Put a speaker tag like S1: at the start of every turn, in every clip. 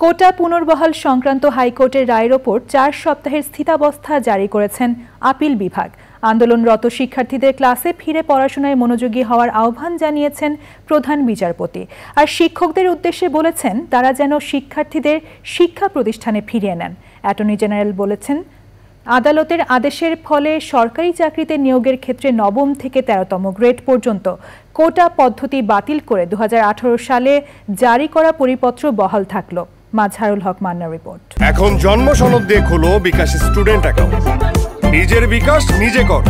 S1: কোটা পুনর্বহাল সংক্রান্ত হাইকোর্টের রায়ের ওপর 4 সপ্তাহের স্থিতাবস্থা জারি করেছেন আপিল বিভাগ। আন্দোলনরত শিক্ষার্থীদের ক্লাসে ফিরে পড়াশোনায় মনোযোগী হওয়ার আহ্বান জানিয়েছেন প্রধান বিচারপতি। আর শিক্ষকদের উদ্দেশ্যে বলেছেন তারা যেন শিক্ষার্থীদের শিক্ষা প্রতিষ্ঠানে ফিরিয়ে নেন। অ্যাটর্নি জেনারেল বলেছেন, আদালতের আদেশের ফলে সরকারি চাকরিতে নিয়োগের ক্ষেত্রে নবম থেকে 13তম গ্রেড পর্যন্ত কোটা পদ্ধতি বাতিল করে 2018 সালে জারি করা পরিপত্র বহাল থাকলো। মাজহারুল হক মান্নার রিপোর্ট।
S2: এখন জন্ম সনদ দিয়ে খোলো বিকাশ স্টুডেন্ট অ্যাকাউন্ট। নিজের বিকাশ নিজে কর।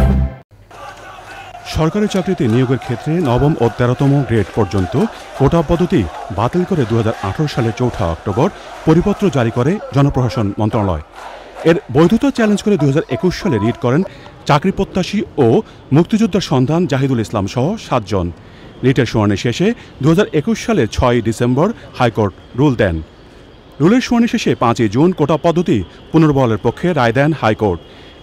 S3: সরকারি চাকরিতে নিয়োগের ক্ষেত্রে নবম ও 13তম গ্রেড পর্যন্ত কোটা পদ্ধতি বাতিল করে 2018 সালের 4 অক্টোবর পরিপত্র জারি করে জনপ্রশাসন মন্ত্রণালয়। এর বৈধতা চ্যালেঞ্জ করে 2021 সালে রিট করেন চাকরি প্রত্যাশী ও মুক্তিযোদ্ধার সন্তান জাহিদুল ইসলাম সহ 7 জন। রিটের শুনানি শেষে 2021 সালের 6 ডিসেম্বর হাইকোর্ট রুল দেন। রুলের শুনানি শেষে 5 জুন কোটা পদ্ধতি পুনর্বহালের পক্ষে রায় দেন হাইকোর্ট।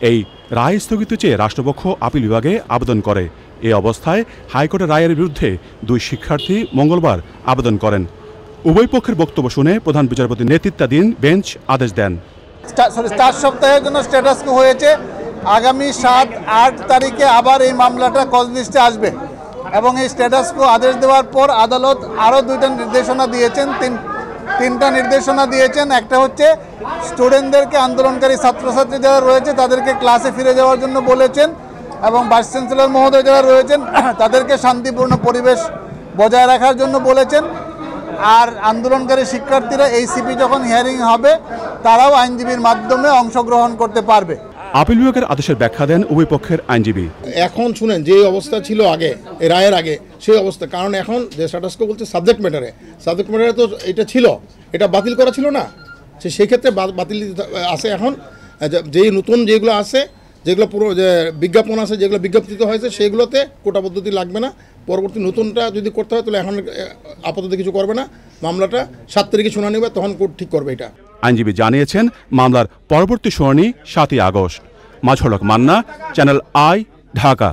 S3: এই রায় স্থগিত চেয়ে রাষ্ট্রপক্ষ আপিল বিভাগে আবেদন করে। এই অবস্থায় হাইকোর্টের রায়ের বিরুদ্ধে 2 শিক্ষার্থী মঙ্গলবার আবেদন করেন। উভয় পক্ষের বক্তব্য শুনে প্রধান বিচারপতির নেতৃত্বাধীন বেঞ্চ আদেশ দেন।
S4: 4 সপ্তাহের জন্য স্ট্যাটাস কো হয়েছে। আগামী 7-8 তারিখে আবার এই মামলাটা কজ লিস্টে আসবে এবং এই স্ট্যাটাস কো আদেশ দেওয়ার পর আদালত আরও 2টা নির্দেশনা দিয়েছেন, 3টা নির্দেশনা দিয়েছেন। একটা হচ্ছে স্টুডেন্টদেরকে, আন্দোলনকারী ছাত্রছাত্রী যারা রয়েছে তাদেরকে ক্লাসে ফিরে যাওয়ার জন্য বলেছেন এবং ভাইস চ্যান্সেলর মহোদয় যারা রয়েছেন তাদেরকে শান্তিপূর্ণ পরিবেশ বজায় রাখার জন্য বলেছেন। আর আন্দোলনকারী শিক্ষার্থীরা এইসিপি যখন হিয়ারিং হবে তারাও আইনজীবীর মাধ্যমে অংশগ্রহণ করতে পারবে।
S3: আপিল বিভাগের আদেশের ব্যাখ্যা দেন উভয় পক্ষের আইনজীবী।
S5: এখন শুনেন যে অবস্থা ছিল আগে এই রায়ের আগে সেই অবস্থা, কারণ এখন যে স্ট্যাটাস কো বলছে সাবজেক্ট ম্যাটারে তো এটা ছিল, এটা বাতিল করা ছিল না, সেই ক্ষেত্রে বাতিল আছে। এখন যেই নতুন যেগুলো আছে, যেগুলো পুরো যে বিজ্ঞাপন আছে, যেগুলো বিজ্ঞপ্তিত হয়েছে সেগুলোতে কোটা পদ্ধতি লাগবে না। পরবর্তী নতুনটা যদি করতে হয় তাহলে এখন আপাতত কিছু করবে না। মামলাটা 7 তারিখে শুনানি হবে, তখন কোর্ট ঠিক করবে এটা।
S3: আইনজীবী জানিয়েছেন মামলার পরবর্তী শুনানি 7 August. Mazharul Haque Manna, Channel I, Dhaka.